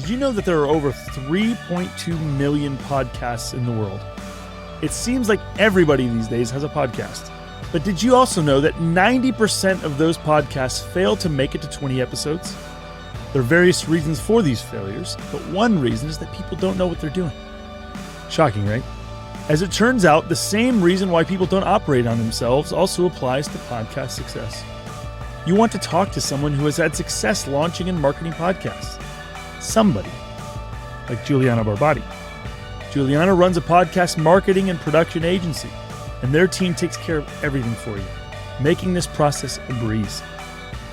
Did you know that there are over 3.2 million podcasts in the world? It seems like everybody these days has a podcast. But did you also know that 90% of those podcasts fail to make it to 20 episodes? There are various reasons for these failures, but one reason is that people don't know what they're doing. Shocking, right? As it turns out, the same reason why people don't operate on themselves also applies to podcast success. You want to talk to someone who has had success launching and marketing podcasts. Somebody like Juliana Barbati. Juliana runs a podcast marketing and production agency, and their team takes care of everything for you, making this process a breeze.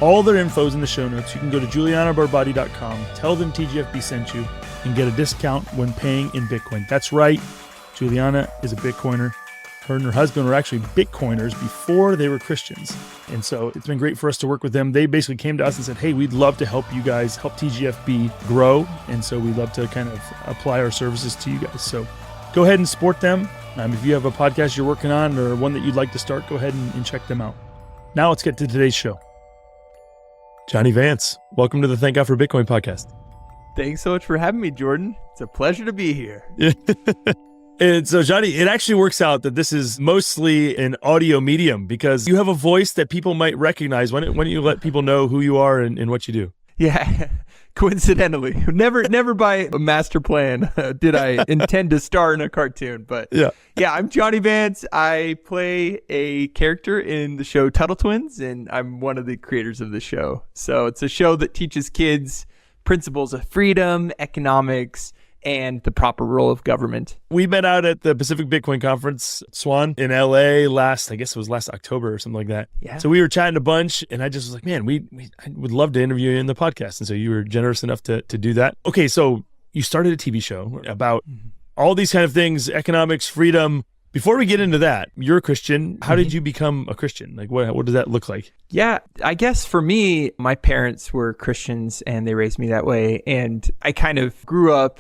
All their info is in the show notes. You can go to julianabarbati.com, tell them TGFB sent you, and get a discount when paying in Bitcoin. That's right, Juliana is a Bitcoiner. Her and her husband were actually Bitcoiners before they were Christians. And so it's been great for us to work with them. They basically came to us and said, hey, we'd love to help you guys, help TGFB grow. And so we'd love to kind of apply our services to you guys. So go ahead and support them. If you have a podcast you're working on or one that you'd like to start, go ahead and check them out. Now let's get to today's show. Jonny Vance, welcome to the Thank God for Bitcoin podcast. Thanks so much for having me, Jordan. It's a pleasure to be here. And so, Jonny, it actually works out that this is mostly an audio medium because you have a voice that people might recognize. Why don't you let people know who you are and what you do? Yeah, coincidentally. Never by a master plan did I intend to star in a cartoon. But yeah, I'm Jonny Vance. I play a character in the show Tuttle Twins, and I'm one of the creators of the show. So it's a show that teaches kids principles of freedom, economics, and the proper role of government. We met out at the Pacific Bitcoin Conference, Swan, in LA last October or something like that. Yeah. So we were chatting a bunch, and I just was like, man, I would love to interview you in the podcast. And so you were generous enough to do that. Okay, so you started a TV show about all these kind of things, economics, freedom. Before we get into that, you're a Christian. How did you become a Christian? Like, what does that look like? Yeah, I guess for me, my parents were Christians, and they raised me that way. And I kind of grew up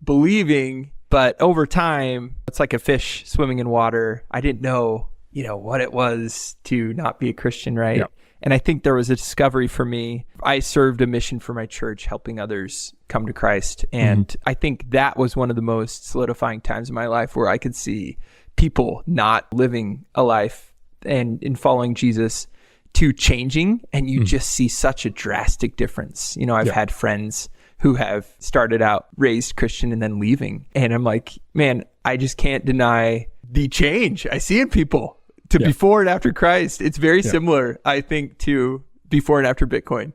believing, but over time, it's like a fish swimming in water. I didn't know, what it was to not be a Christian, right? Yep. And I think there was a discovery for me. I served a mission for my church, helping others come to Christ. And I think that was one of the most solidifying times in my life where I could see people not living a life and in following Jesus to changing. And you just see such a drastic difference. I've had friends who have started out raised Christian and then leaving. And I'm like, man, I just can't deny the change I see in people to before and after Christ. It's very similar, I think, to before and after Bitcoin.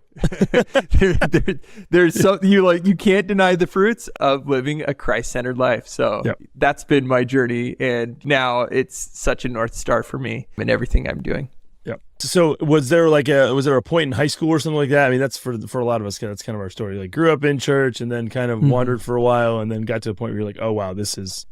There's something you can't deny the fruits of living a Christ-centered life. So that's been my journey. And now it's such a North Star for me in everything I'm doing. Yeah. So was there a point in high school or something like that? I mean, that's for a lot of us, that's kind of our story. Like grew up in church and then kind of wandered for a while and then got to a point where you're like, oh, wow, this is.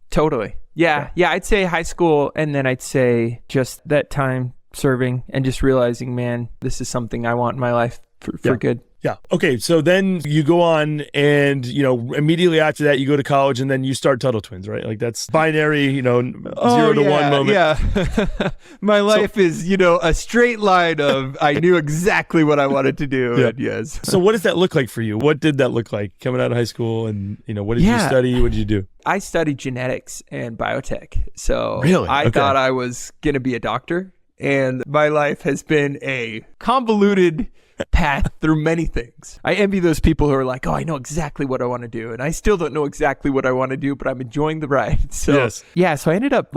Totally. Yeah. I'd say high school. And then I'd say just that time serving and just realizing, man, this is something I want in my life for good. Yeah. Okay. So then you go on and, immediately after that, you go to college and then you start Tuttle Twins, right? Like that's binary, 0 to 1 moment. Yeah. My life is, a straight line of I knew exactly what I wanted to do. Yeah. And yes. So what does that look like for you? What did that look like coming out of high school? And, what did you study? What did you do? I studied genetics and biotech. So really? I thought I was going to be a doctor. And my life has been a convoluted path through many things. I envy those people who are like, oh, I know exactly what I want to do. And I still don't know exactly what I want to do, but I'm enjoying the ride. So so I ended up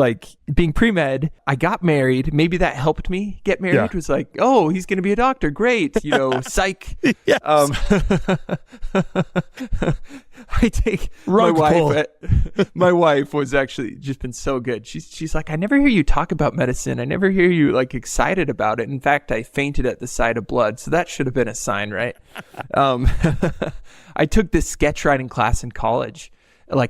being pre-med. I got married. Maybe that helped me get married. It was like, oh, he's going to be a doctor. Great. psych. I take my wife was actually just been so good. She's like, I never hear you talk about medicine. I never hear you excited about it. In fact, I fainted at the sight of blood. So that should have been a sign, right? I took this sketch writing class in college,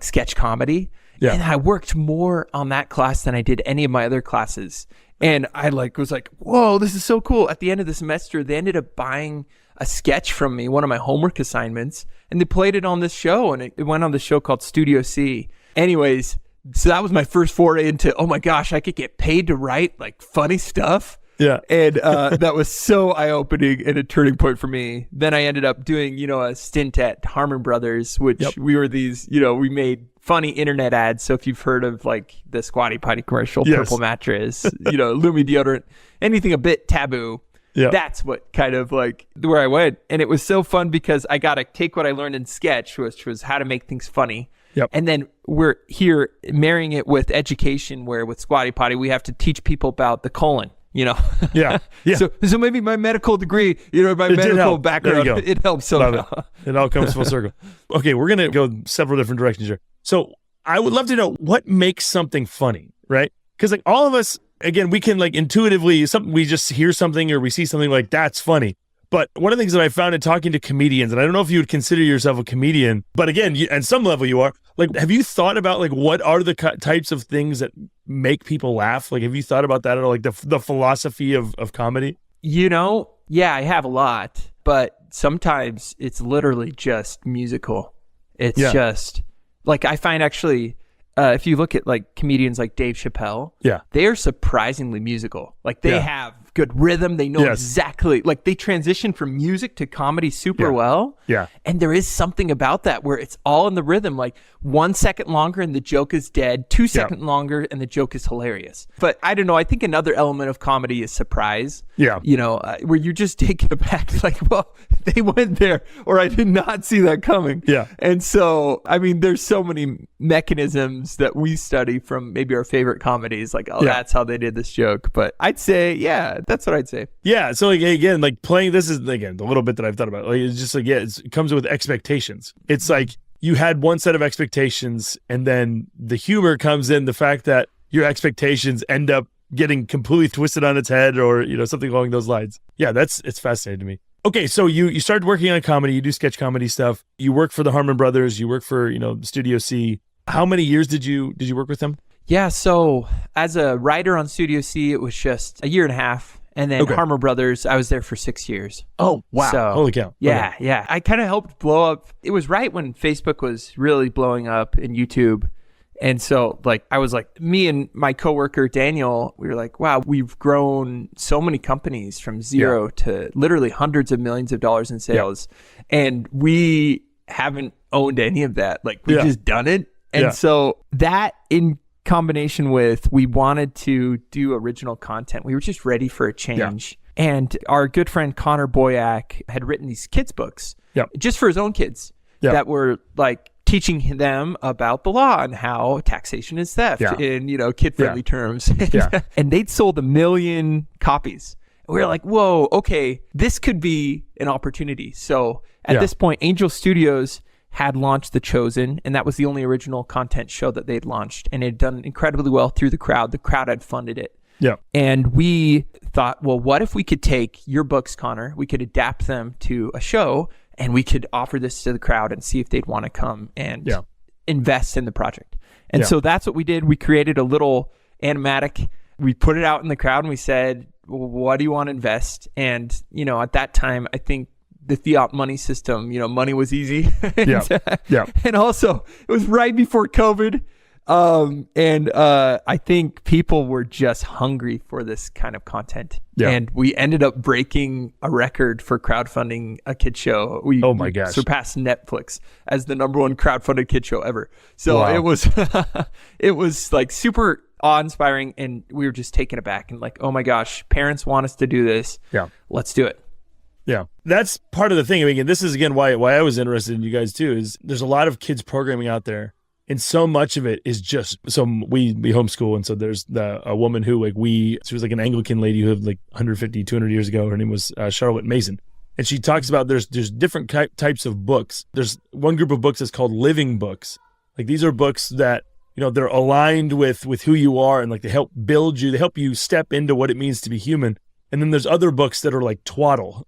sketch comedy. Yeah. And I worked more on that class than I did any of my other classes. And I was like, whoa, this is so cool. At the end of the semester, they ended up buying a sketch from me, one of my homework assignments, and they played it on this show, and it went on the show called Studio C. Anyways, so that was my first foray into, oh my gosh, I could get paid to write funny stuff. Yeah. And that was so eye-opening and a turning point for me. Then I ended up doing, a stint at Harmon Brothers, which we were these, we made funny internet ads. So if you've heard of like the Squatty Potty commercial, Purple Mattress, Lumi deodorant, anything a bit taboo, that's what kind of like where I went. And it was so fun because I got to take what I learned in sketch, which was how to make things funny. Yep. And then we're here marrying it with education, where with Squatty Potty, we have to teach people about the colon. Yeah. So maybe my medical degree, my medical background, it helps somehow. It all comes full circle. Okay, we're going to go several different directions here. So I would love to know what makes something funny, right? Because like all of us, again, we can like intuitively, we just hear something or we see something like that's funny. But one of the things that I found in talking to comedians, and I don't know if you would consider yourself a comedian, but again, at some level you are, like, have you thought about like what are the types of things that make people laugh? Like, have you thought about that at all? Like the philosophy of comedy? Yeah, I have a lot, but sometimes it's literally just musical. It's just like, I find actually, if you look at like comedians like Dave Chappelle, they are surprisingly musical. Like they have good rhythm. They know exactly, like they transition from music to comedy super well. Yeah. And there is something about that where it's all in the rhythm, like 1 second longer and the joke is dead, 2 seconds longer and the joke is hilarious. But I don't know. I think another element of comedy is surprise. Yeah. Where you're just taken aback, like, well, they went there, or I did not see that coming. Yeah. And so, I mean, there's so many mechanisms that we study from maybe our favorite comedies, like, that's how they did this joke. But I'd say, that's what I'd say. Yeah. So like, again, like playing, this is again, the little bit that I've thought about, like, it's just like, it comes with expectations. It's like you had one set of expectations and then the humor comes in the fact that your expectations end up getting completely twisted on its head or, something along those lines. Yeah. It's fascinating to me. Okay. So you started working on comedy, you do sketch comedy stuff. You work for the Harmon Brothers, you work for, Studio C. How many years did you work with them? Yeah, so as a writer on Studio C, it was just a year and a half. And then Harmon Brothers, I was there for 6 years. Oh, wow. So, holy cow. Yeah, yeah. I kind of helped blow up. It was right when Facebook was really blowing up and YouTube. And so like, I was like, me and my coworker, Daniel, we were like, wow, we've grown so many companies from zero to literally hundreds of millions of dollars in sales. Yeah. And we haven't owned any of that. Like we've just done it. And so that in combination with, we wanted to do original content. We were just ready for a change. Yeah. And our good friend Connor Boyack had written these kids books just for his own kids that were like teaching them about the law and how taxation is theft in, kid-friendly terms. And they'd sold 1 million copies. And we were like, whoa, okay, this could be an opportunity. So at this point, Angel Studios had launched The Chosen, and that was the only original content show that they'd launched, and it had done incredibly well through the crowd. The crowd had funded it. Yeah. And we thought, well, what if we could take your books, Connor, we could adapt them to a show, and we could offer this to the crowd and see if they'd want to come and invest in the project. And so that's what we did. We created a little animatic. We put it out in the crowd, and we said, well, what do you want to invest? And, at that time, I think the fiat money system, money was easy. And also it was right before COVID. And I think people were just hungry for this kind of content. Yeah. And we ended up breaking a record for crowdfunding a kid show. We surpassed Netflix as the #1 crowdfunded kid show ever. So it was, it was like super awe-inspiring, and we were just taken aback and like, oh my gosh, parents want us to do this. Yeah. Let's do it. Yeah, that's part of the thing. I mean, this is again why I was interested in you guys too. Is there's a lot of kids programming out there, and so much of it is just we homeschool, and so there's a woman who she was like an Anglican lady who lived like 150, 200 years ago. Her name was Charlotte Mason, and she talks about there's different types of books. There's one group of books that's called living books. Like these are books that they're aligned with who you are, and like they help build you, they help you step into what it means to be human. And then there's other books that are like twaddle.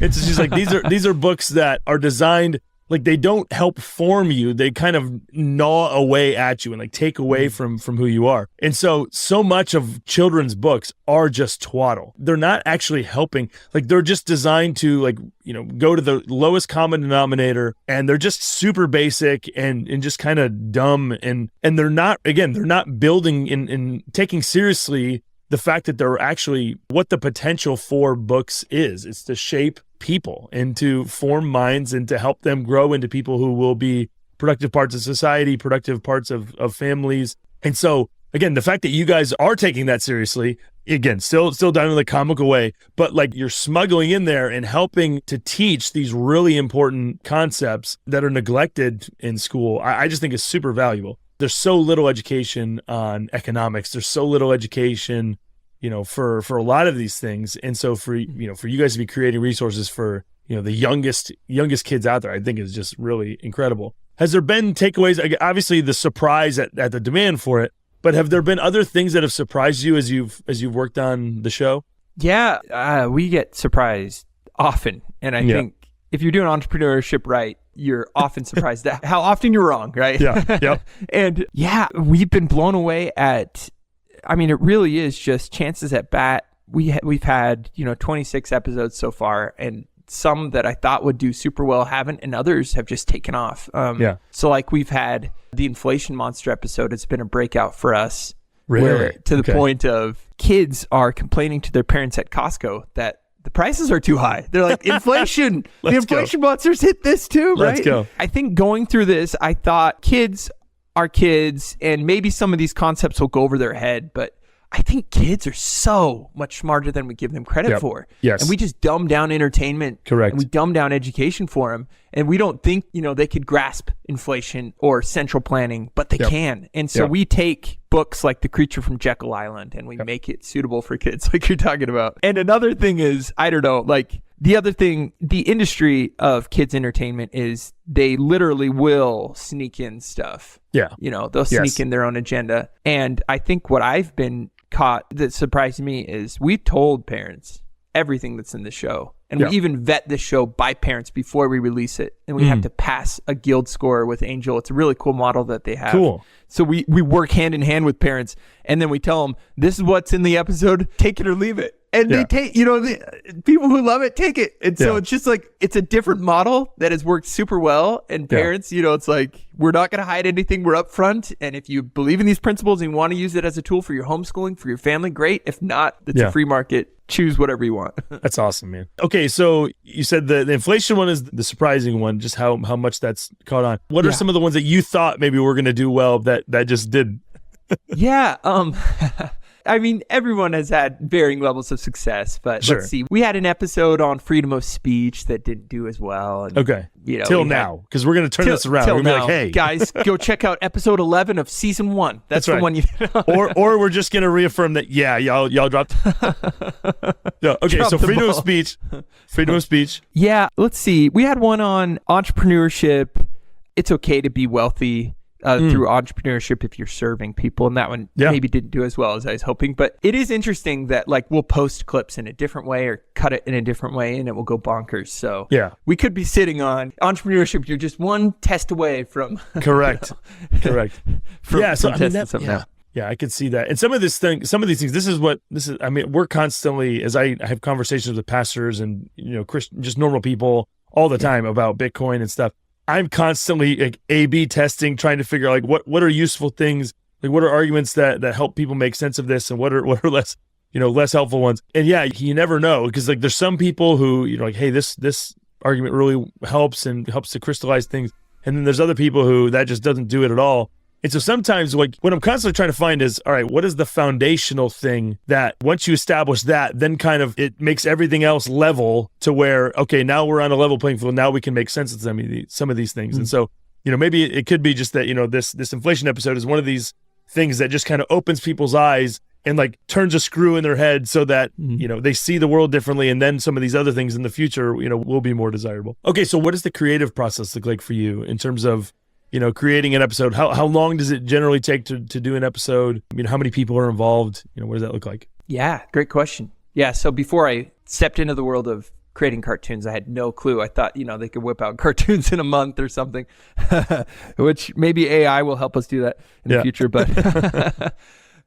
It's just like these are books that are designed, like they don't help form you. They kind of gnaw away at you and like take away from who you are. And so much of children's books are just twaddle. They're not actually helping. Like they're just designed to go to the lowest common denominator, and they're just super basic and just kind of dumb. And they're not building in taking seriously the fact that they're actually what the potential for books is. It's to shape people and to form minds and to help them grow into people who will be productive parts of society, productive parts of families. And so, again, the fact that you guys are taking that seriously, again, still done in a comical way, but like you're smuggling in there and helping to teach these really important concepts that are neglected in school, I just think is super valuable. There's so little education on economics. There's so little education, for a lot of these things. And so for you guys to be creating resources for, the youngest kids out there, I think is just really incredible. Has there been takeaways? Obviously the surprise at the demand for it, but have there been other things that have surprised you as you've worked on the show? Yeah, we get surprised often. And I think if you're doing entrepreneurship right, you're often surprised at how often you're wrong, right? Yeah. Yep. And we've been blown away at, it really is just chances at bat. We've had, 26 episodes so far, and some that I thought would do super well haven't, and others have just taken off. So like we've had the inflation monster episode. It's been a breakout for us. Really? Where, to the point of kids are complaining to their parents at Costco that the prices are too high. They're like, inflation, the inflation monsters hit this too, right? Let's go. I think going through this, I thought kids are kids, and maybe some of these concepts will go over their head, but I think kids are so much smarter than we give them credit for. Yes. And we just dumb down entertainment. Correct. And we dumb down education for them. And we don't think, they could grasp inflation or central planning, but they can. And so we take books like The Creature from Jekyll Island and we make it suitable for kids like you're talking about. And another thing is, I don't know, like the other thing, the industry of kids entertainment is they literally will sneak in stuff. Yeah. They'll sneak in their own agenda. And I think what I've been caught that surprised me is we told parents everything that's in the show, and we even vet the show by parents before we release it, and we have to pass a guild score with Angel. It's a really cool model that they have. Cool. So we work hand in hand with parents, and then we tell them this is what's in the episode, take it or leave it. And they take, the people who love it take it. And so it's just like, it's a different model that has worked super well. And parents, it's like, we're not going to hide anything. We're upfront. And if you believe in these principles and you want to use it as a tool for your homeschooling, for your family, great. If not, it's a free market. Choose whatever you want. That's awesome, man. Okay, so you said the inflation one is the surprising one, just how much that's caught on. What are some of the ones that you thought maybe were going to do well that just didn't? Everyone has had varying levels of success, but let's see. We had an episode on freedom of speech that didn't do as well. And, till now, because we're going to turn this around. We're going to be like, hey. Guys, go check out episode 11 of season 1. That's the one you... or we're just going to reaffirm that, y'all dropped... so freedom of speech. Freedom of speech. Yeah, let's see. We had one on entrepreneurship. It's okay to be wealthy. Through entrepreneurship if you're serving people, and that one maybe didn't do as well as I was hoping. But it is interesting that like we'll post clips in a different way or cut it in a different way and it will go bonkers. So we could be sitting on entrepreneurship. You're just one test away from correct. from testing something out. Yeah, I could see that. And some of these things, we're constantly, as I have conversations with pastors and Christian, just normal people all the time about Bitcoin and stuff. I'm constantly like A/B testing, trying to figure out like what are useful things, like what are arguments that help people make sense of this, and what are less less helpful ones. And you never know, because like there's some people who like, hey, this argument really helps and helps to crystallize things, and then there's other people who that just doesn't do it at all. And so sometimes like what I'm constantly trying to find is, all right, what is the foundational thing that once you establish that, then kind of it makes everything else level to where, okay, now we're on a level playing field. Now we can make sense of some of these things. And so, maybe it could be just that, this inflation episode is one of these things that just kind of opens people's eyes and like turns a screw in their head so that, they see the world differently. And then some of these other things in the future, will be more desirable. Okay. So what does the creative process look like for you in terms of, creating an episode? How long does it generally take to do an episode? How many people are involved? What does that look like? Yeah, great question. Yeah, so before I stepped into the world of creating cartoons, I had no clue. I thought, they could whip out cartoons in a month or something, which maybe AI will help us do that in the future. But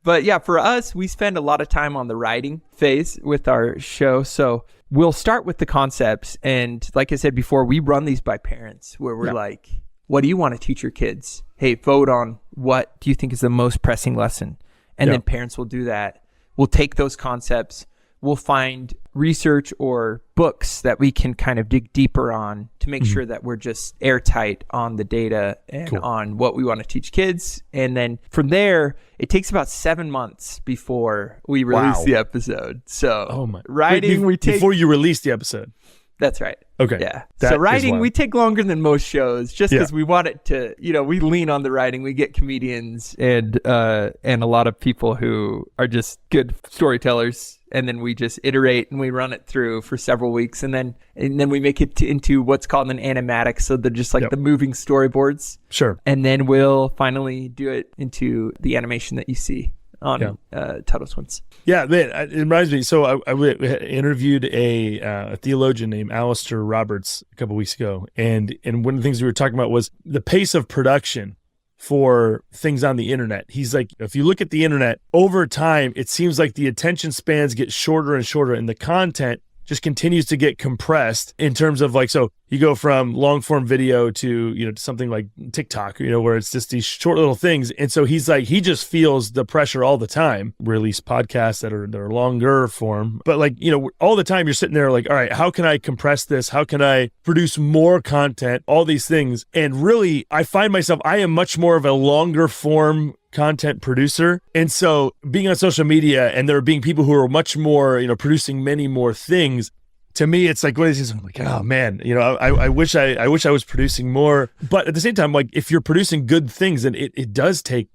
but yeah, for us, we spend a lot of time on the writing phase with our show. So we'll start with the concepts. And like I said before, we run these by parents where we're like, what do you want to teach your kids? Hey, vote on what do you think is the most pressing lesson? And then parents will do that. we'll take those concepts, we'll find research or books that we can kind of dig deeper on to make sure that we're just airtight on the data and on what we want to teach kids. And then from there, it takes about 7 months before we release the episode. So writing, we take... Before you release the episode. That's right. Okay. Yeah. So writing, we take longer than most shows just because we want it to, we lean on the writing. We get comedians and a lot of people who are just good storytellers. And then we just iterate and we run it through for several weeks. And then we make it into what's called an animatic. So they're just like the moving storyboards. Sure. And then we'll finally do it into the animation that you see on Tuttle Twins. Yeah, man, it reminds me. So I interviewed a theologian named Alistair Roberts a couple weeks ago, and one of the things we were talking about was the pace of production for things on the internet. He's like, if you look at the internet over time, it seems like the attention spans get shorter and shorter, and the content just continues to get compressed in terms of like, so you go from long form video to, to something like TikTok, where it's just these short little things. And so he's like, he just feels the pressure all the time, release podcasts that are longer form. But like, all the time you're sitting there like, all right, how can I compress this? How can I produce more content? All these things. And really, I find myself, I am much more of a longer form content producer. And so being on social media and there being people who are much more, producing many more things, to me, it's like, what is this? I'm like, oh man, I wish I was producing more. But at the same time, like if you're producing good things, then it does take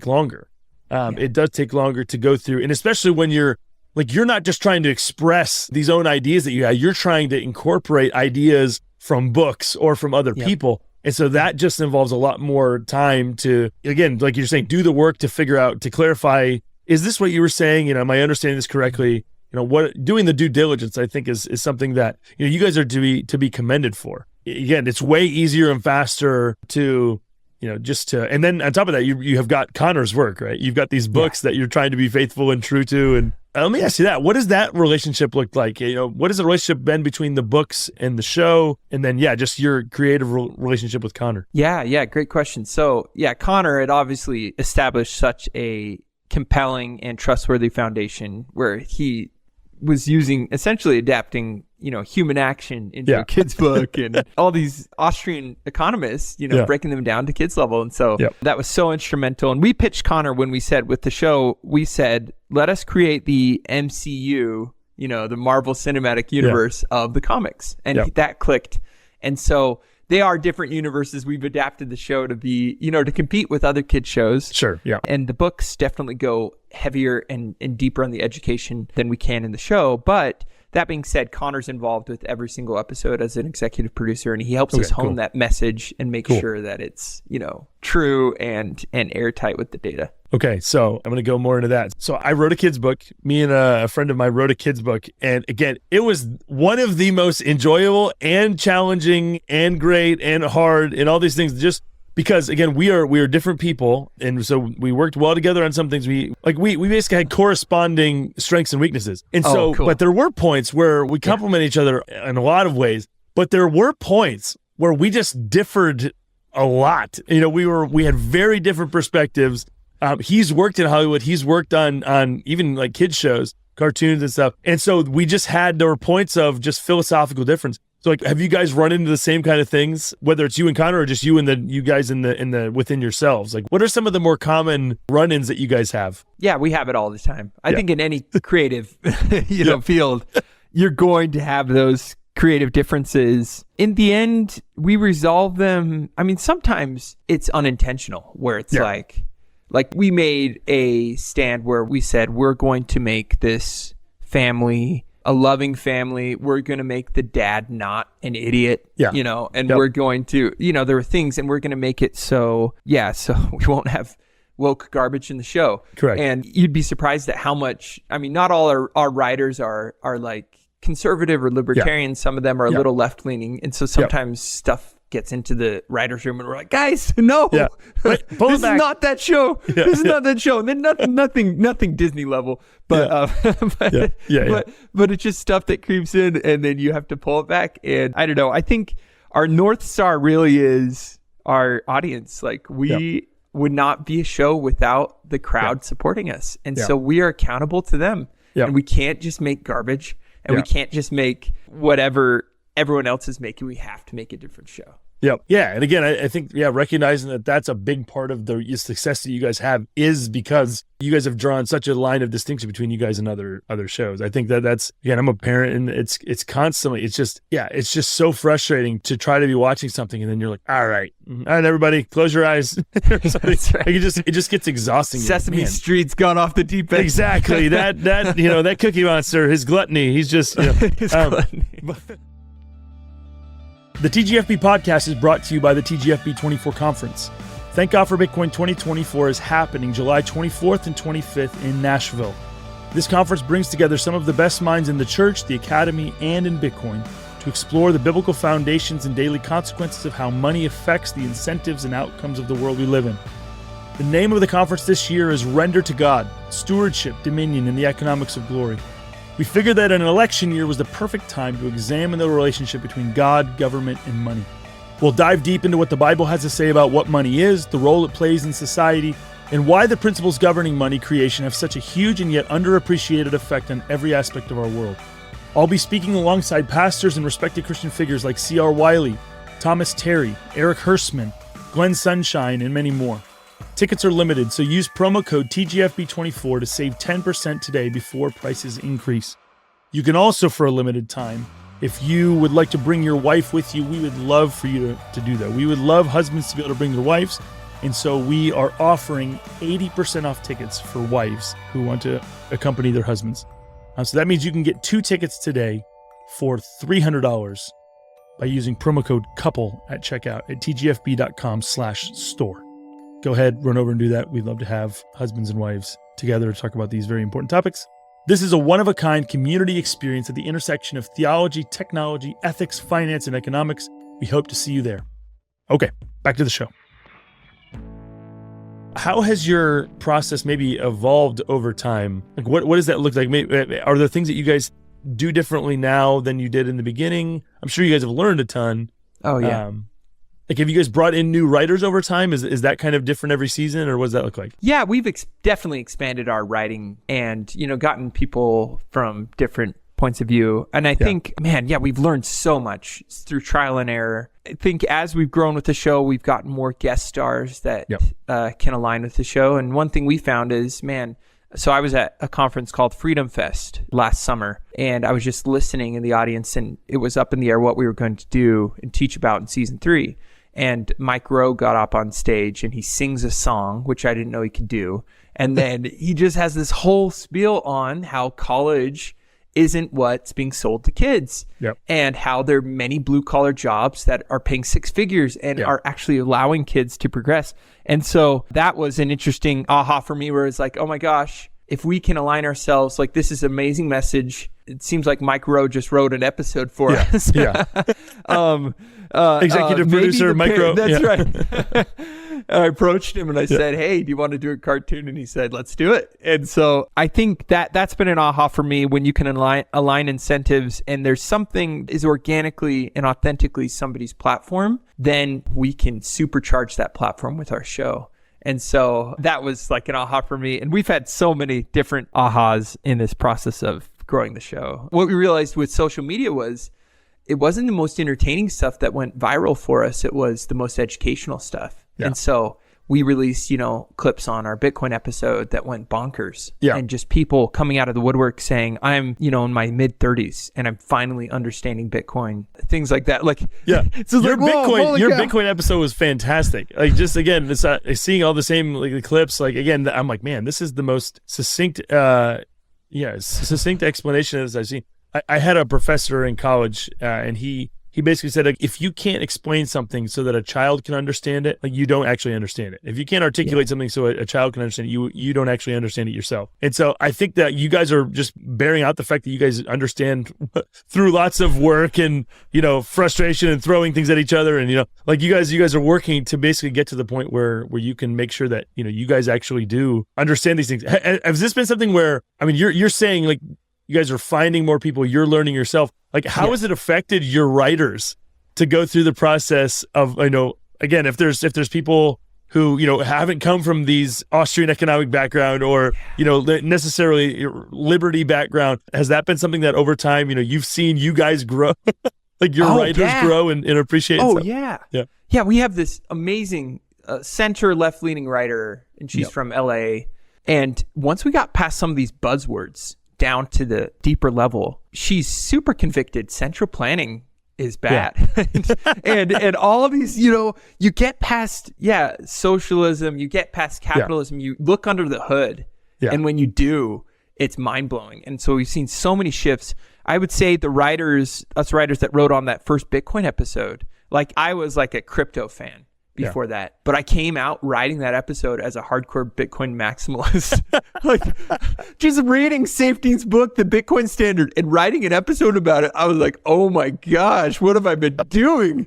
longer. It does take longer to go through. And especially when you're not just trying to express these own ideas that you have, you're trying to incorporate ideas from books or from other people. And so that just involves a lot more time to, again, like you're saying, do the work to figure out, to clarify, is this what you were saying? Am I understanding this correctly? Doing the due diligence, I think is something that, you guys are to be commended for. Again, it's way easier and faster to, and then on top of that, you have got Connor's work, right? You've got these books that you're trying to be faithful and true to. And let me ask you that. What does that relationship look like? What has the relationship been between the books and the show? And then, just your creative relationship with Connor. Yeah. Great question. So Connor had obviously established such a compelling and trustworthy foundation where he was essentially adapting, human action into a kid's book and all these Austrian economists, breaking them down to kids level. And so that was so instrumental. And we pitched Connor when we said with the show, we said, let us create the MCU, the Marvel Cinematic Universe of the comics. And that clicked. And so they are different universes. We've adapted the show to be, to compete with other kids shows. Sure. Yeah. And the books definitely go heavier and deeper on the education than we can in the show. But that being said, Connor's involved with every single episode as an executive producer, and he helps us hone that message and make sure that it's, true and airtight with the data. Okay, so I'm going to go more into that. So I wrote a kid's book. Me and a friend of mine wrote a kid's book. And again, it was one of the most enjoyable and challenging and great and hard and all these things, just because, again, we are different people. And so we worked well together on some things. We basically had corresponding strengths and weaknesses. And so, but there were points where we complement each other in a lot of ways. But there were points where we just differed a lot. We had very different perspectives. He's worked in Hollywood. He's worked on even like kids shows, cartoons and stuff. And so there were points of just philosophical difference. So like, have you guys run into the same kind of things, whether it's you and Connor or just you guys in the within yourselves? Like, what are some of the more common run-ins that you guys have? Yeah, we have it all the time. I think in any creative, field, you're going to have those creative differences. In the end, we resolve them. I mean, sometimes it's unintentional where it's like we made a stand where we said, we're going to make this family a loving family. We're going to make the dad not an idiot, and we're going to, there were things, and we're going to make it so we won't have woke garbage in the show. Correct. And you'd be surprised at how much, not all our writers are like conservative or libertarian. Some of them are a little left leaning. And so sometimes stuff gets into the writer's room and we're like, guys, no, this is not that show. This is not that show. And then nothing Disney level, but but it's just stuff that creeps in and then you have to pull it back. And I don't know, I think our North Star really is our audience. Like would not be a show without the crowd supporting us. And so we are accountable to them. And we can't just make garbage, and we can't just make whatever everyone else is making. We have to make a different show. Yeah. And again, I think, recognizing that that's a big part of the success that you guys have is because you guys have drawn such a line of distinction between you guys and other shows. I think that's, again, I'm a parent, and it's constantly, it's just so frustrating to try to be watching something and then you're like, all right, everybody close your eyes. That's right. It just gets exhausting. Sesame Street's gone off the deep end. Exactly. that Cookie Monster, his gluttony, he's just, his gluttony. The TGFB podcast is brought to you by the TGFB 24 Conference. Thank God for Bitcoin 2024 is happening July 24th and 25th in Nashville. This conference brings together some of the best minds in the church, the academy, and in Bitcoin to explore the biblical foundations and daily consequences of how money affects the incentives and outcomes of the world we live in. The name of the conference this year is Render to God, Stewardship, Dominion, and the Economics of Glory. We figured that an election year was the perfect time to examine the relationship between God, government, and money. We'll dive deep into what the Bible has to say about what money is, the role it plays in society, and why the principles governing money creation have such a huge and yet underappreciated effect on every aspect of our world. I'll be speaking alongside pastors and respected Christian figures like C.R. Wiley, Thomas Terry, Eric Hurstman, Glenn Sunshine, and many more. Tickets are limited, so use promo code TGFB24 to save 10% today before prices increase. You can also, for a limited time, if you would like to bring your wife with you, we would love for you to do that. We would love husbands to be able to bring their wives, and so we are offering 80% off tickets for wives who want to accompany their husbands. So that means you can get 2 tickets today for $300 by using promo code COUPLE at checkout at tgfb.com/store. Go ahead, run over and do that. We'd love to have husbands and wives together to talk about these very important topics. This is a one-of-a-kind community experience at the intersection of theology, technology, ethics, finance, and economics. We hope to see you there. Okay, back to the show. How has your process maybe evolved over time? Like, what does that look like? Maybe, are there things that you guys do differently now than you did in the beginning? I'm sure you guys have learned a ton. Oh, yeah. Like, have you guys brought in new writers over time? Is that kind of different every season, or what does that look like? Yeah, we've definitely expanded our writing and, gotten people from different points of view. And I think, we've learned so much through trial and error. I think as we've grown with the show, we've gotten more guest stars that can align with the show. And one thing we found is, so I was at a conference called Freedom Fest last summer, and I was just listening in the audience, and it was up in the air what we were going to do and teach about in season 3. And Mike Rowe got up on stage and he sings a song, which I didn't know he could do. And then he just has this whole spiel on how college isn't what's being sold to kids, and how there are many blue collar jobs that are paying 6 figures and are actually allowing kids to progress. And so that was an interesting aha for me, where it's like, oh my gosh, if we can align ourselves, like, this is an amazing message. It seems like Mike Rowe just wrote an episode for us. Executive producer Mike Rowe. That's right. I approached him and I said, hey, do you want to do a cartoon? And he said, let's do it. And so I think that's been an aha for me, when you can align incentives and there's something is organically and authentically somebody's platform, then we can supercharge that platform with our show. And so that was like an aha for me. And we've had so many different ahas in this process of growing the show. What we realized with social media was, it wasn't the most entertaining stuff that went viral for us. It was the most educational stuff. And so we released, clips on our Bitcoin episode that went bonkers. And just people coming out of the woodwork saying, I'm, in my mid 30s and I'm finally understanding Bitcoin. Things like that. Like, so your Bitcoin episode was fantastic. Like, just again, it's seeing all the same the clips. Like, again, I'm like, man, this is the most succinct explanation as I've seen. I had a professor in college, and he basically said, like, if you can't explain something so that a child can understand it, like, you don't actually understand it. If you can't articulate something so a child can understand it, you don't actually understand it yourself. And so I think that you guys are just bearing out the fact that you guys understand through lots of work and, frustration and throwing things at each other. And, like, you guys are working to basically get to the point where you can make sure that, you guys actually do understand these things. Has this been something where, you're saying, like, you guys are finding more people, you're learning yourself. Like, how has it affected your writers to go through the process of, again, if there's people who, haven't come from these Austrian economic background or, necessarily liberty background. Has that been something that over time, you've seen you guys grow, like your writers grow and appreciate? Oh, stuff? yeah. Yeah. Yeah, we have this amazing center left-leaning writer, and she's from LA. And once we got past some of these buzzwords down to the deeper level, she's super convicted. Central planning is bad. and all of these, you get past, socialism, you get past capitalism, you look under the hood. Yeah. And when you do, it's mind-blowing. And so we've seen so many shifts. I would say us writers that wrote on that first Bitcoin episode, like I was like a crypto fan before that, but I came out writing that episode as a hardcore Bitcoin maximalist. Like just reading Safety's book, The Bitcoin Standard, and writing an episode about it. I was like, oh my gosh, what have I been doing?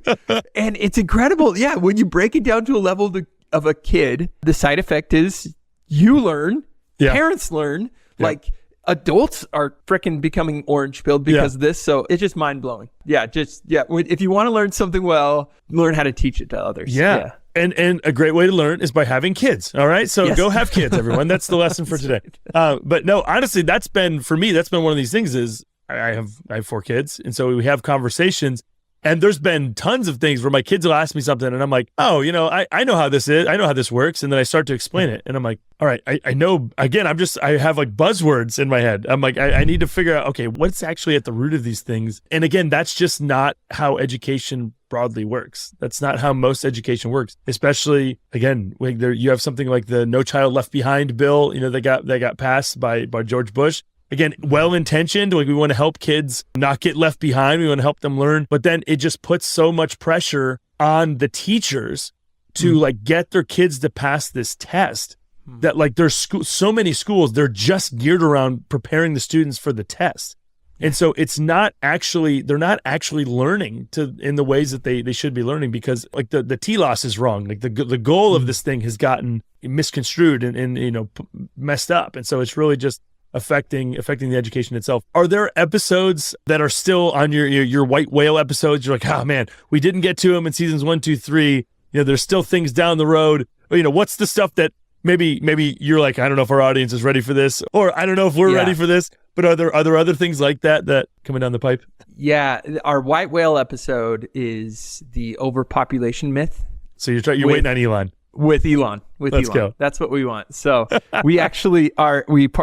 And it's incredible. Yeah. When you break it down to a level of a kid, the side effect is you learn, parents learn, like adults are freaking becoming orange pilled because of this. So it's just mind blowing. If you want to learn something well, learn how to teach it to others. Yeah. And a great way to learn is by having kids. All right. So go have kids, everyone. That's the lesson for today. But no, honestly, that's been one of these things is I have 4 kids. And so we have conversations. And there's been tons of things where my kids will ask me something and I'm like, oh, I know how this is. I know how this works. And then I start to explain it. And I'm like, all right, I know, again, I have like buzzwords in my head. I'm like, I need to figure out, okay, what's actually at the root of these things? And again, that's just not how education broadly works. That's not how most education works, especially, again, you have something like the No Child Left Behind bill, that got passed by George Bush. Again, well-intentioned, like we want to help kids not get left behind. We want to help them learn. But then it just puts so much pressure on the teachers to like get their kids to pass this test that like there's so many schools, they're just geared around preparing the students for the test. And so they're not actually learning in the ways that they should be learning because like the T-loss is wrong. Like the goal of this thing has gotten misconstrued and messed up. And so it's really just affecting the education itself. Are there episodes that are still on your white whale episodes? You're like, oh man, we didn't get to them in seasons 1, 2, 3. There's still things down the road. Or, what's the stuff that maybe you're like, I don't know if our audience is ready for this, or I don't know if we're ready for this. But are there other things like that coming down the pipe? Yeah, our white whale episode is the overpopulation myth. So you're waiting on Elon. With Elon. Let's go. That's what we want. So we actually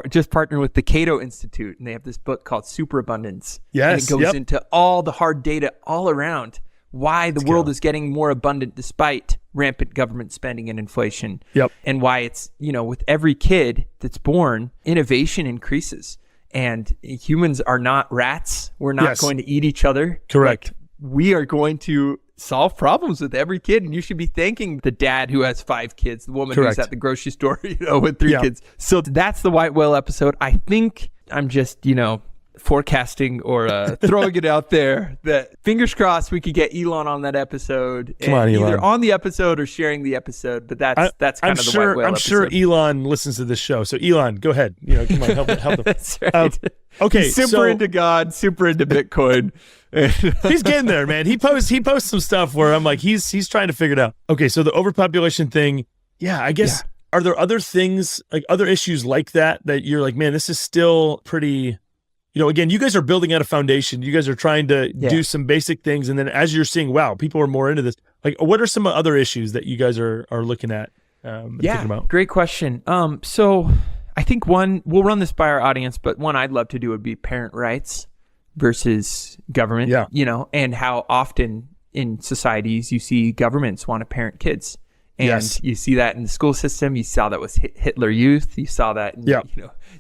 just partnered with the Cato Institute, and they have this book called Superabundance. Yes. And it goes into all the hard data all around why the world is getting more abundant despite rampant government spending and inflation. Yep. And why it's, with every kid that's born, innovation increases. And humans are not rats. We're not going to eat each other. Correct. Like, we are going to solve problems with every kid, and you should be thanking the dad who has 5 kids, the woman who's at the grocery store, with 3 kids. So that's the white whale episode. I think I'm just, forecasting or throwing it out there that fingers crossed we could get Elon on that episode. Come on, Elon. Either on the episode or sharing the episode, but that's kind of the white whale episode. I'm sure Elon listens to this show. So Elon, go ahead. Come on, help them. That's right. Okay. He's super into God, super into Bitcoin. He's getting there, man. He posts some stuff where I'm like, he's trying to figure it out. Okay, so the overpopulation thing, I guess, are there other things, like other issues like that you're like, man, this is still pretty, again, you guys are building out a foundation. You guys are trying to do some basic things. And then as you're seeing, wow, people are more into this. Like, what are some other issues that you guys are looking at and thinking about? Great question. So I think one, we'll run this by our audience, but one I'd love to do would be parent rights versus government, and how often in societies you see governments want to parent kids. And you see that in the school system. You saw that with Hitler Youth. You saw that in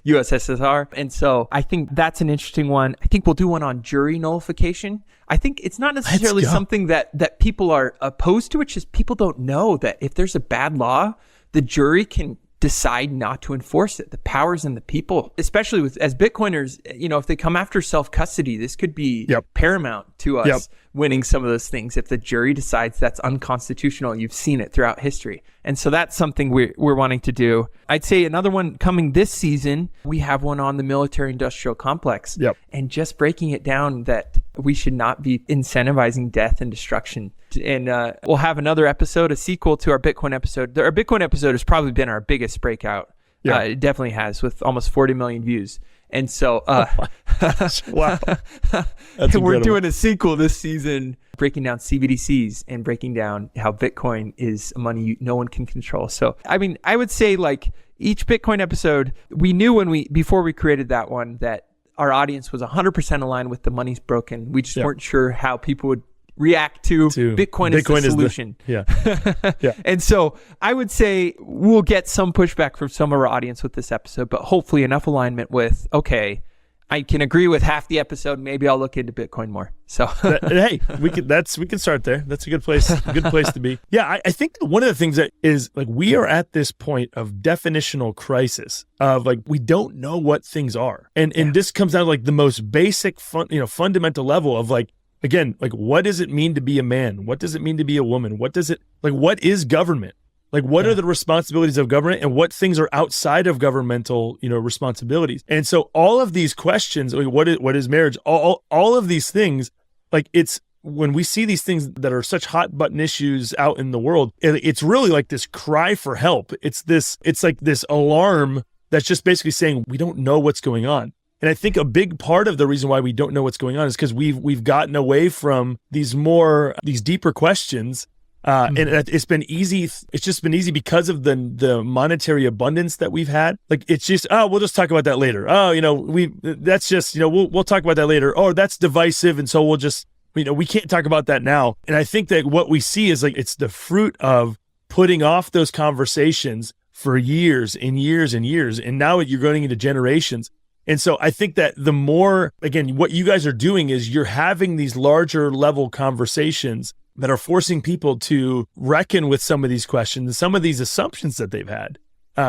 USSR. And so I think that's an interesting one. I think we'll do one on jury nullification. I think it's not necessarily something that people are opposed to. It's just people don't know that if there's a bad law, the jury can decide not to enforce it. The power's in the people, especially as Bitcoiners, if they come after self-custody, this could be paramount to us winning some of those things. If the jury decides that's unconstitutional, you've seen it throughout history. And so that's something we're wanting to do. I'd say another one coming this season, we have one on the military industrial complex and just breaking it down that We should not be incentivizing death and destruction. And we'll have another episode, a sequel to our Bitcoin episode. Our Bitcoin episode has probably been our biggest breakout. Yeah. It definitely has, with almost 40 million views. And so wow. We're doing a sequel this season, breaking down CBDCs and breaking down how Bitcoin is money no one can control. So, I mean, I would say like each Bitcoin episode, we knew before we created that one that our audience was 100% aligned with the money's broken. We just weren't sure how people would react to Bitcoin as the solution. Yeah. And so I would say we'll get some pushback from some of our audience with this episode, but hopefully enough alignment with, okay, I can agree with half the episode. Maybe I'll look into Bitcoin more. So hey, we can start there. That's a good place to be. Yeah, I think one of the things that is like, we are at this point of definitional crisis of like, we don't know what things are. And this comes down to like the most basic fundamental level of like, again, like, what does it mean to be a man? What does it mean to be a woman? What is government? Like, what are the responsibilities of government, and what things are outside of governmental, responsibilities? And so all of these questions, like what is marriage? All of these things, like, it's when we see these things that are such hot button issues out in the world, it's really like this cry for help. It's like this alarm that's just basically saying, we don't know what's going on. And I think a big part of the reason why we don't know what's going on is because we've gotten away from these deeper questions. And it's been easy. It's just been easy because of the monetary abundance that we've had. Like, it's just, we'll just talk about that later. We'll talk about that later. Oh, that's divisive. And so we'll just, we can't talk about that now. And I think that what we see is like, it's the fruit of putting off those conversations for years and years and years. And now you're going into generations. And so I think that the more, again, what you guys are doing is you're having these larger level conversations that are forcing people to reckon with some of these questions and some of these assumptions that they've had.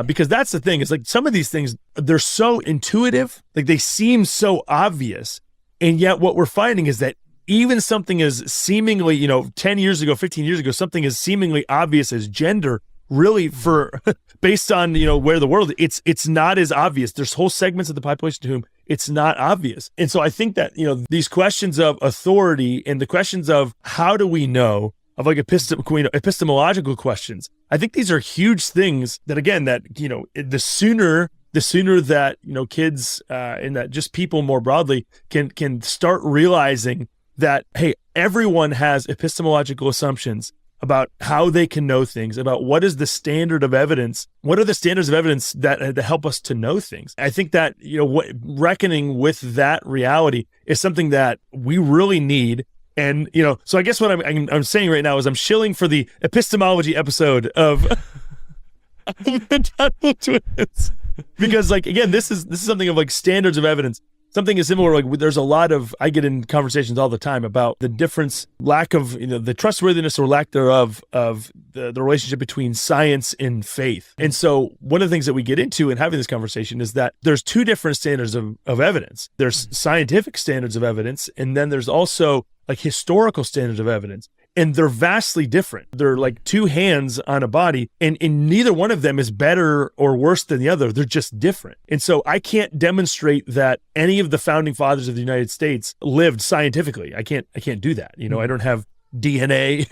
Because that's the thing, is like some of these things, they're so intuitive, like they seem so obvious. And yet what we're finding is that even something as seemingly, 10 years ago, 15 years ago, something as seemingly obvious as gender, really based on, where the world, it's not as obvious. There's whole segments of the population to whom it's not obvious. And so I think that, these questions of authority and the questions of how do we know, of like epistemological questions, I think these are huge things that, again, that, the sooner that, kids and that just people more broadly can start realizing that, hey, everyone has epistemological assumptions about how they can know things, about what is the standard of evidence, what are the standards of evidence that help us to know things. I think that, reckoning with that reality is something that we really need. And, so I guess what I'm saying right now is I'm shilling for the epistemology episode of the Tuttle Twins. Because, like, again, this is something of like standards of evidence. Something is similar, like there's a lot of, I get in conversations all the time about the difference, lack of, the trustworthiness or lack thereof of the relationship between science and faith. And so one of the things that we get into in having this conversation is that there's two different standards of evidence. There's scientific standards of evidence, and then there's also like historical standards of evidence. And they're vastly different. They're like two hands on a body, and neither one of them is better or worse than the other. They're just different. And so I can't demonstrate that any of the founding fathers of the United States lived scientifically. I can't do that. I don't have DNA,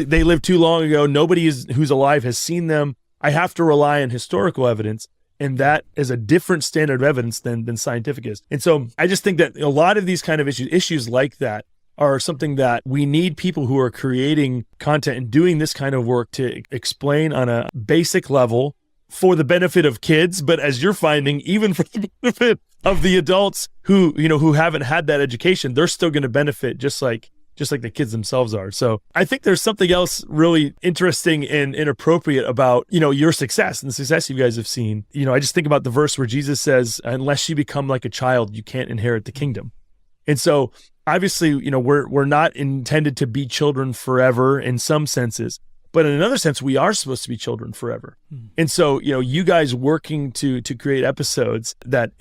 they lived too long ago. Nobody who's alive has seen them. I have to rely on historical evidence. And that is a different standard of evidence than scientific is. And so I just think that a lot of these kind of issues like that are something that we need people who are creating content and doing this kind of work to explain on a basic level for the benefit of kids. But as you're finding, even for the benefit of the adults who haven't had that education, they're still going to benefit just like the kids themselves are. So I think there's something else really interesting and inappropriate about, your success and the success you guys have seen. I just think about the verse where Jesus says, unless you become like a child, you can't inherit the kingdom. And so obviously, we're not intended to be children forever in some senses, but in another sense, we are supposed to be children forever. And so, you guys working to create episodes that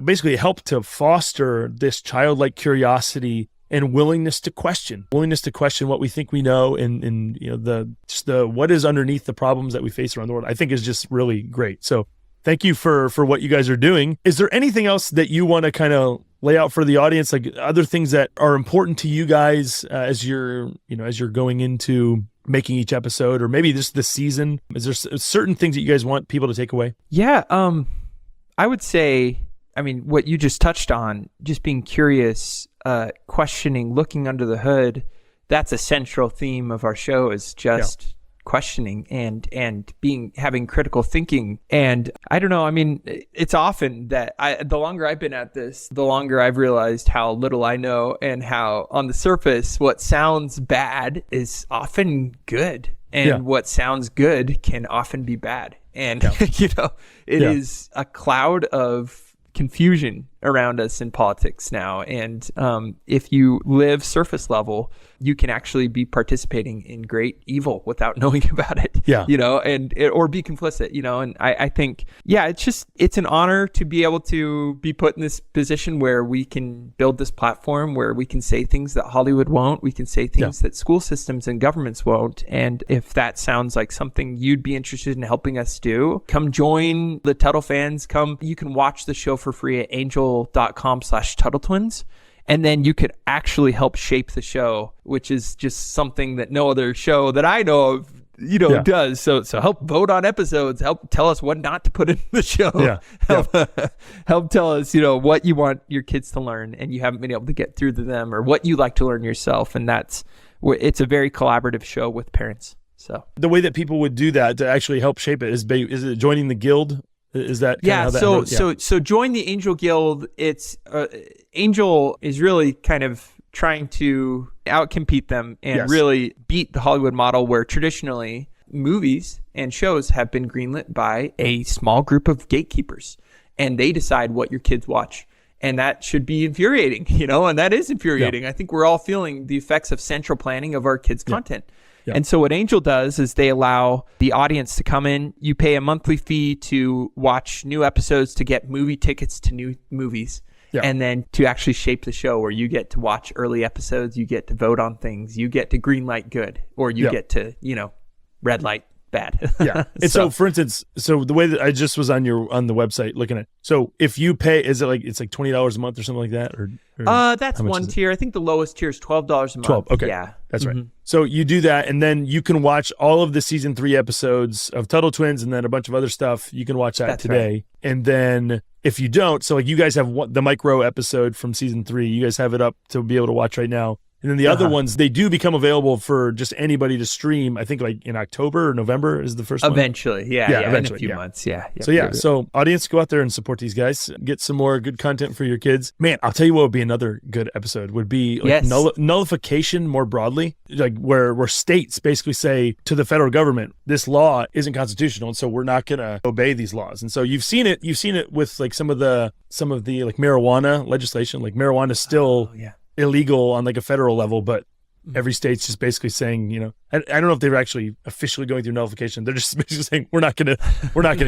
basically help to foster this childlike curiosity and willingness to question what we think we know, and the what is underneath the problems that we face around the world, I think is just really great. So thank you for what you guys are doing. Is there anything else that you want to kind of lay out for the audience, like other things that are important to you guys as you're going into making each episode, or maybe just this season? Is there certain things that you guys want people to take away? Yeah, I would say, I mean, what you just touched on, just being curious, questioning, looking under the hood, that's a central theme of our show, is just questioning and having critical thinking. And I don't know, I mean, it's often that the longer I've been at this, the longer I've realized how little I know, and how on the surface what sounds bad is often good, and what sounds good can often be bad. And it is a cloud of confusion around us in politics now. And if you live surface level, you can actually be participating in great evil without knowing about it. Or be complicit, and I think, it's an honor to be able to be put in this position where we can build this platform where we can say things that Hollywood won't, we can say things that school systems and governments won't. And if that sounds like something you'd be interested in helping us do, come join the Tuttle fans. You can watch the show for free at angel.com/Tuttle Twins. And then you could actually help shape the show, which is just something that no other show that I know of, does. So help vote on episodes, help tell us what not to put in the show. Help tell us, what you want your kids to learn and you haven't been able to get through to them, or what you like to learn yourself. And it's a very collaborative show with parents. So the way that people would do that to actually help shape it is it joining the guild? Is that how that so join the Angel Guild. It's Angel is really kind of trying to outcompete them and really beat the Hollywood model, where traditionally movies and shows have been greenlit by a small group of gatekeepers, and they decide what your kids watch. And that should be infuriating, and that is infuriating. I think we're all feeling the effects of central planning of our kids' content. And so what Angel does is they allow the audience to come in. You pay a monthly fee to watch new episodes, to get movie tickets to new movies, and then to actually shape the show, where you get to watch early episodes, you get to vote on things, you get to green light good, or you get to, red light bad. And so for instance, the way that I just was on the website looking at, so if you pay, is it like, it's like $20 a month or something like that? Or that's one tier. I think the lowest tier is $12 a month. 12. Okay. Yeah. That's right. So you do that, and then you can watch all of the season 3 episodes of Tuttle Twins, and then a bunch of other stuff. You can watch that today. Right. And then if you don't, so like you guys have the micro episode from season 3, you guys have it up to be able to watch right now. And then the other ones, they do become available for just anybody to stream. I think like in October or November is the first one. Eventually. Eventually, in a few months. So audience, go out there and support these guys. Get some more good content for your kids. Man, I'll tell you what would be another good episode would be like nullification more broadly, like where states basically say to the federal government, this law isn't constitutional, and so we're not going to obey these laws. And so you've seen it with like some of the like marijuana legislation. Like marijuana is still illegal on like a federal level, but every state's just basically saying, I don't know if they're actually officially going through nullification. They're just basically saying we're not gonna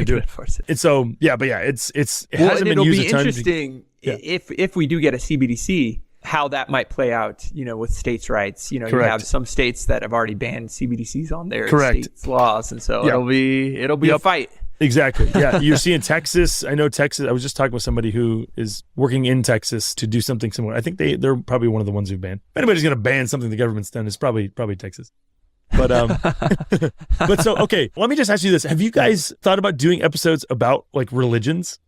do it. And so it hasn't been used a ton. It'll be interesting if we do get a CBDC, how that might play out, with states' rights. You have some states that have already banned CBDCs on their states' laws, and so it'll be a fight. Exactly. Yeah. You're seeing Texas. I know Texas. I was just talking with somebody who is working in Texas to do something similar. I think they're probably one of the ones who banned. If anybody's going to ban something the government's done, it's probably Texas. But okay. Let me just ask you this: have you guys thought about doing episodes about like religions?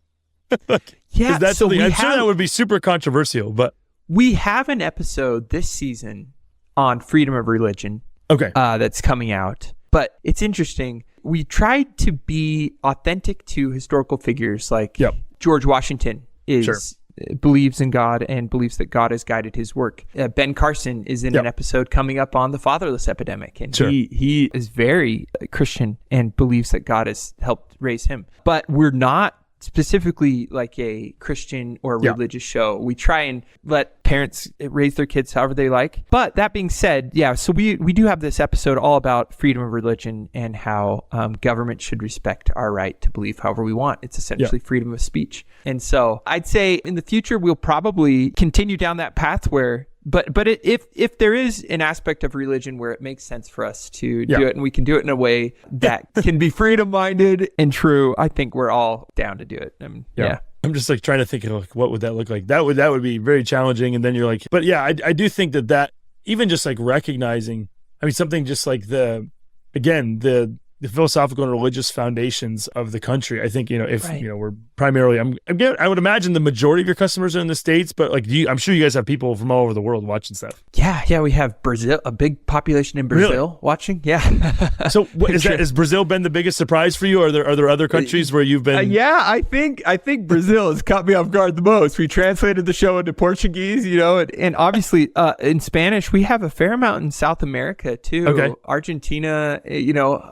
That's something. I'm sure that would be super controversial. But we have an episode this season on freedom of religion. Okay. That's coming out. But it's interesting. We tried to be authentic to historical figures, like George Washington believes in God and believes that God has guided his work. Ben Carson is in an episode coming up on the fatherless epidemic, and he is very Christian and believes that God has helped raise him. But we're not specifically like a Christian or religious show. We try and let parents raise their kids however they like. But that being said, so we do have this episode all about freedom of religion and how government should respect our right to believe however we want. It's essentially freedom of speech. And so I'd say in the future, we'll probably continue down that path where if there is an aspect of religion where it makes sense for us to do it, and we can do it in a way that can be freedom-minded and true, I think we're all down to do it. I'm just like trying to think of like, what would that look like? That would be very challenging. And then you're like, but yeah, I do think that even just like recognizing, I mean, something just like the philosophical and religious foundations of the country. I think, we're primarily, I would imagine the majority of your customers are in the States, but like, I'm sure you guys have people from all over the world watching stuff. Yeah. We have Brazil, a big population in Brazil watching. Yeah. So has Brazil been the biggest surprise for you? Are there other countries where you've been? I think Brazil has caught me off guard the most. We translated the show into Portuguese, and obviously in Spanish, we have a fair amount in South America too. Okay. Argentina,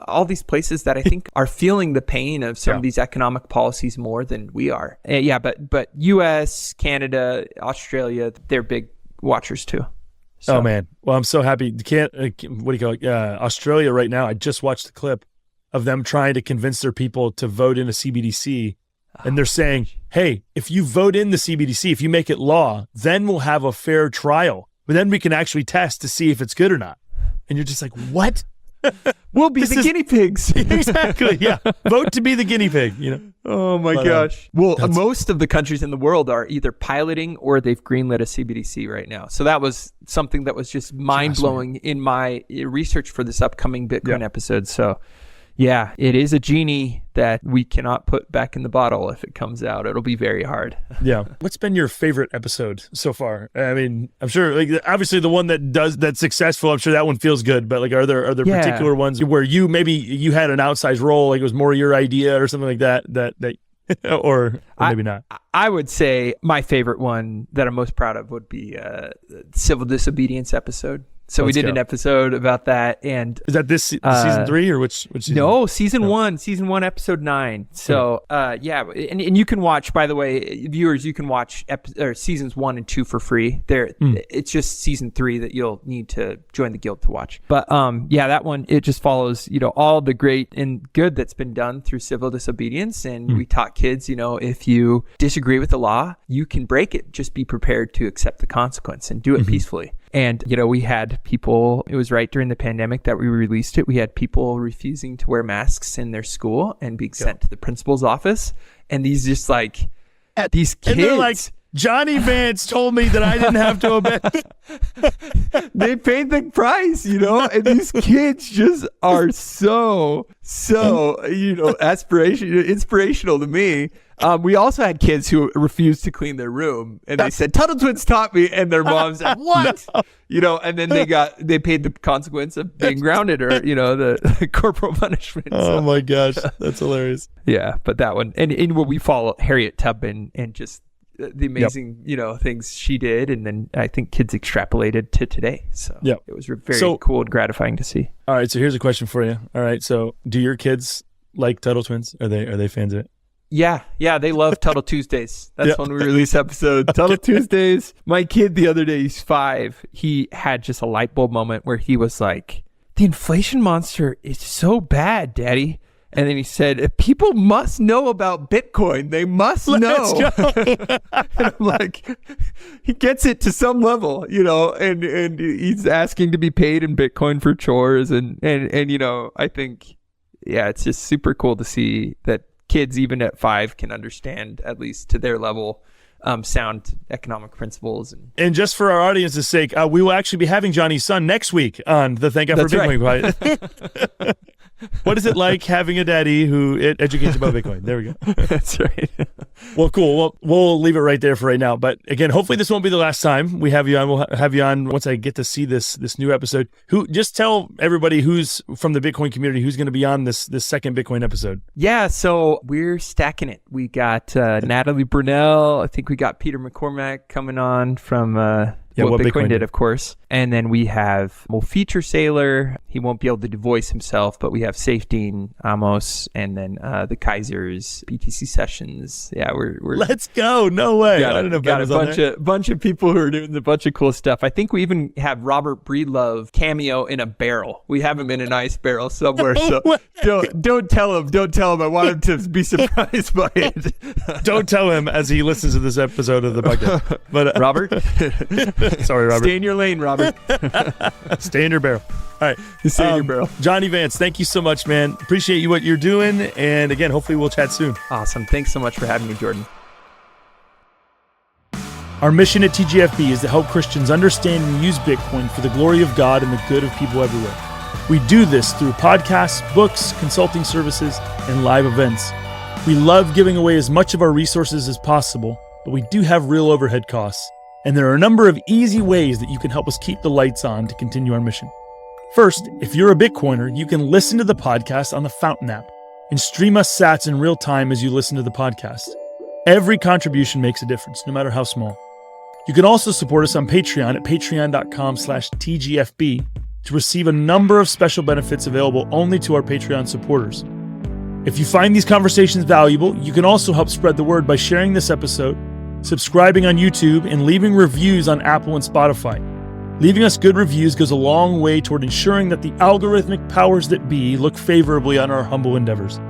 all these places that I think are feeling the pain of some of these economic policies more than we are. But US, Canada, Australia, they're big watchers too. So. Oh man. Well, I'm so happy. Australia right now, I just watched the clip of them trying to convince their people to vote in a CBDC. And they're saying, hey, if you vote in the CBDC, if you make it law, then we'll have a fair trial. But then we can actually test to see if it's good or not. And you're just like, what? We'll be the guinea pigs. Exactly. Yeah. Vote to be the guinea pig, Oh my gosh. Well, most of the countries in the world are either piloting or they've greenlit a CBDC right now. So that was something that was just mind blowing in my research for this upcoming Bitcoin episode. So yeah, it is a genie that we cannot put back in the bottle. If it comes out, it'll be very hard. Yeah. What's been your favorite episode so far? I mean, I'm sure, like, obviously the one that's successful, I'm sure that one feels good, but like, are there particular ones where maybe you had an outsized role, like it was more your idea or something like that, or maybe not? I would say my favorite one that I'm most proud of would be civil disobedience episode. So we did an episode about that, and is that this season 3 or which season? No, season 1, episode 9. So and you can watch, by the way, viewers, you can watch seasons 1 and 2 for free. It's just season 3 that you'll need to join the guild to watch. But that one, it just follows all the great and good that's been done through civil disobedience, and we taught kids, if you disagree with the law, you can break it. Just be prepared to accept the consequence and do it peacefully. And, we had people, it was right during the pandemic that we released it. We had people refusing to wear masks in their school and being sent to the principal's office. And these these kids. And they're like, Jonny Vance told me that I didn't have to obey. They paid the price, and these kids just are so inspirational to me. We also had kids who refused to clean their room, and they said, Tuttle Twins taught me, and their mom said, what? No. And then they paid the consequence of being grounded or, the corporal punishment. Oh my gosh. That's hilarious. Yeah. But that one, and we follow Harriet Tubman and just the amazing, things she did. And then I think kids extrapolated to today. So it was very cool and gratifying to see. All right. So here's a question for you. All right. So do your kids like Tuttle Twins? Are they fans of it? Yeah, they love Tuttle Tuesdays. That's when we release episodes. Tuttle Tuesdays. My kid the other day, he's 5. He had just a light bulb moment where he was like, the inflation monster is so bad, Daddy. And then he said, people must know about Bitcoin. They must know. And I'm like, he gets it to some level, and he's asking to be paid in Bitcoin for chores. And I think, it's just super cool to see that kids even at 5 can understand, at least to their level, sound economic principles. And just for our audience's sake, we will actually be having Johnny's son next week on the Thank God for Bitcoin. Right. What is it like having a daddy who educates about Bitcoin? There we go. That's right. Well, cool. Well, we'll leave it right there for right now. But again, hopefully this won't be the last time we have you on. We'll have you on once I get to see this new episode. Just tell everybody who's from the Bitcoin community who's going to be on this second Bitcoin episode. Yeah, so we're stacking it. We got Natalie Brunell. I think we got Peter McCormack coming on from what Bitcoin did, of course. And then we we'll feature Sailor. He won't be able to voice himself, but we have Safedine, Amos, and then the Kaisers, BTC Sessions. Yeah, we're let's go. No way. I don't know if got a bunch of people who are doing a bunch of cool stuff. I think we even have Robert Breedlove cameo in a barrel. We have him in an ice barrel somewhere. So don't tell him. Don't tell him. I want him to be surprised by it. Don't tell him as he listens to this episode of the podcast. But Robert. Sorry, Robert. Stay in your lane, Robert. Stay in your barrel. All right. Stay in your barrel. Jonny Vance, thank you so much, man. Appreciate you what you're doing. And again, hopefully we'll chat soon. Awesome. Thanks so much for having me, Jordan. Our mission at TGFB is to help Christians understand and use Bitcoin for the glory of God and the good of people everywhere. We do this through podcasts, books, consulting services, and live events. We love giving away as much of our resources as possible, but we do have real overhead costs. And there are a number of easy ways that you can help us keep the lights on to continue our mission. First, if you're a Bitcoiner, you can listen to the podcast on the Fountain app and stream us sats in real time as you listen to the podcast. Every contribution makes a difference, no matter how small. You can also support us on Patreon at patreon.com/TGFB to receive a number of special benefits available only to our Patreon supporters. If you find these conversations valuable, you can also help spread the word by sharing this episode, subscribing on YouTube, and leaving reviews on Apple and Spotify. Leaving us good reviews goes a long way toward ensuring that the algorithmic powers that be look favorably on our humble endeavors.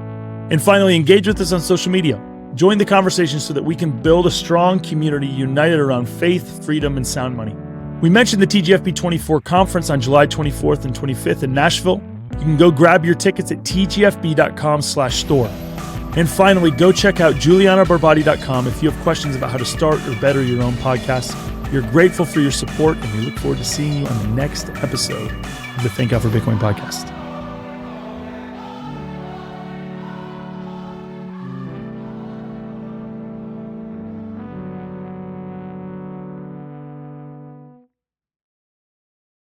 And finally, engage with us on social media. Join the conversation so that we can build a strong community united around faith, freedom, and sound money. We mentioned the TGFB 24 conference on July 24th and 25th in Nashville. You can go grab your tickets at tgfb.com/store. And finally, go check out julianabarbati.com if you have questions about how to start or better your own podcast. We're grateful for your support, and we look forward to seeing you on the next episode of the Thank God for Bitcoin podcast.